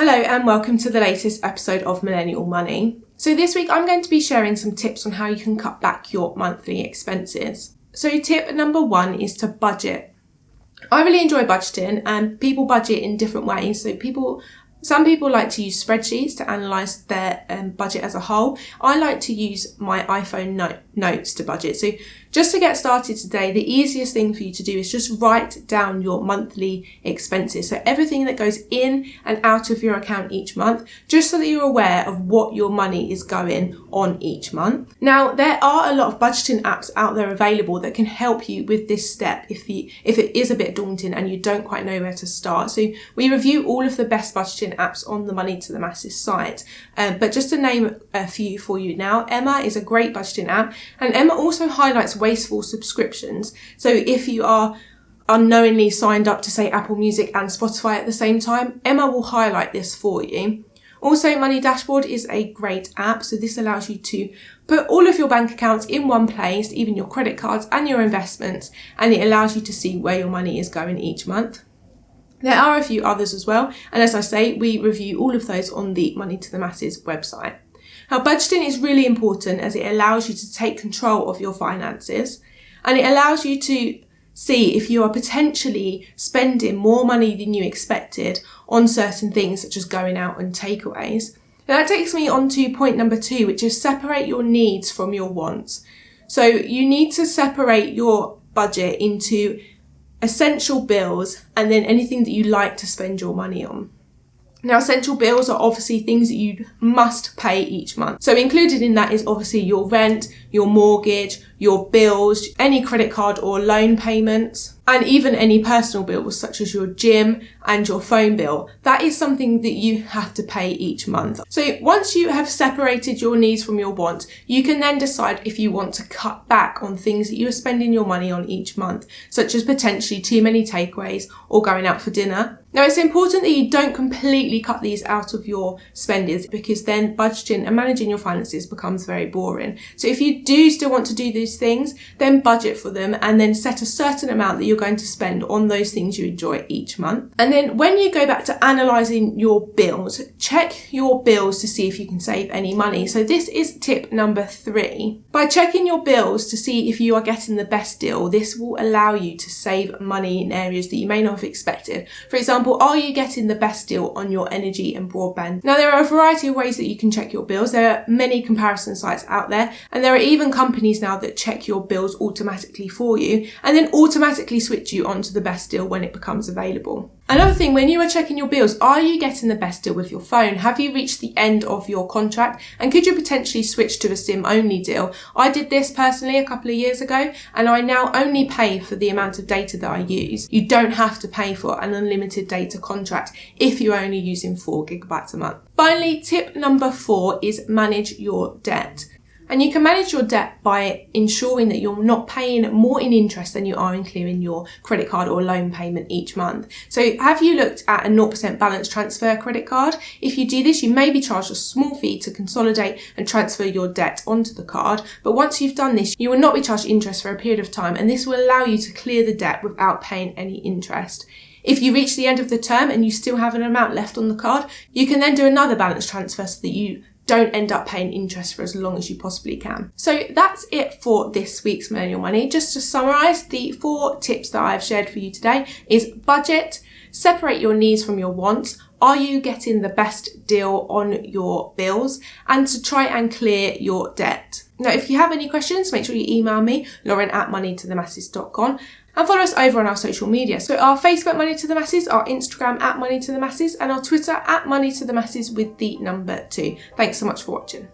Hello and welcome to the latest episode of Millennial Money. So this week I'm going to be sharing some tips on how you can cut back your monthly expenses. So tip number 1 is to budget. I really enjoy budgeting and people budget in different ways. Some people like to use spreadsheets to analyse their budget as a whole. I like to use my iPhone notes to budget. So just to get started today, the easiest thing for you to do is just write down your monthly expenses. So everything that goes in and out of your account each month, just so that you're aware of what your money is going on each month. Now, there are a lot of budgeting apps out there available that can help you with this step if it is a bit daunting and you don't quite know where to start. So we review all of the best budgeting apps on the Money to the Masses site. But just to name a few for you now, Emma is a great budgeting app, and Emma also highlights wasteful subscriptions. So if you are unknowingly signed up to say Apple Music and Spotify at the same time, Emma will highlight this for you. Also, Money Dashboard is a great app. So this allows you to put all of your bank accounts in one place, even your credit cards and your investments, and it allows you to see where your money is going each month. There are a few others as well, and as I say, we review all of those on the Money to the Masses website. Now, budgeting is really important as it allows you to take control of your finances, and it allows you to see if you are potentially spending more money than you expected on certain things, such as going out and takeaways. Now, that takes me on to point number 2, which is separate your needs from your wants. So you need to separate your budget into essential bills and then anything that you like to spend your money on. Now, essential bills are obviously things that you must pay each month. So included in that is obviously your rent, your mortgage, your bills, any credit card or loan payments, and even any personal bills such as your gym and your phone bill. That is something that you have to pay each month. So once you have separated your needs from your wants, you can then decide if you want to cut back on things that you are spending your money on each month, such as potentially too many takeaways or going out for dinner. Now, it's important that you don't completely cut these out of your spendings, because then budgeting and managing your finances becomes very boring. So if you do still want to do these things, then budget for them and then set a certain amount that you're going to spend on those things you enjoy each month. And then when you go back to analysing your bills, check your bills to see if you can save any money. So this is tip number 3. By checking your bills to see if you are getting the best deal, this will allow you to save money in areas that you may not have expected. For example, are you getting the best deal on your energy and broadband? Now, there are a variety of ways that you can check your bills. There are many comparison sites out there, and there are even companies now that check your bills automatically for you and then automatically switch you onto the best deal when it becomes available. Another thing, when you are checking your bills, are you getting the best deal with your phone? Have you reached the end of your contract? And could you potentially switch to a SIM-only deal? I did this personally a couple of years ago, and I now only pay for the amount of data that I use. You don't have to pay for an unlimited data contract if you're only using 4 gigabytes a month. Finally, tip number 4 is manage your debt. And you can manage your debt by ensuring that you're not paying more in interest than you are in clearing your credit card or loan payment each month. So have you looked at a 0% balance transfer credit card? If you do this, you may be charged a small fee to consolidate and transfer your debt onto the card. But once you've done this, you will not be charged interest for a period of time, and this will allow you to clear the debt without paying any interest. If you reach the end of the term and you still have an amount left on the card, you can then do another balance transfer so that you don't end up paying interest for as long as you possibly can. So that's it for this week's Millennial Money. Just to summarise, the 4 tips that I've shared for you today is budget, separate your needs from your wants, are you getting the best deal on your bills, and to try and clear your debt. Now, if you have any questions, make sure you email me, lauren@moneytothemasses.com, and follow us over on our social media. So our Facebook Money to the Masses, our Instagram @Money to the Masses, and our Twitter @Money to the Masses with the number 2. Thanks so much for watching.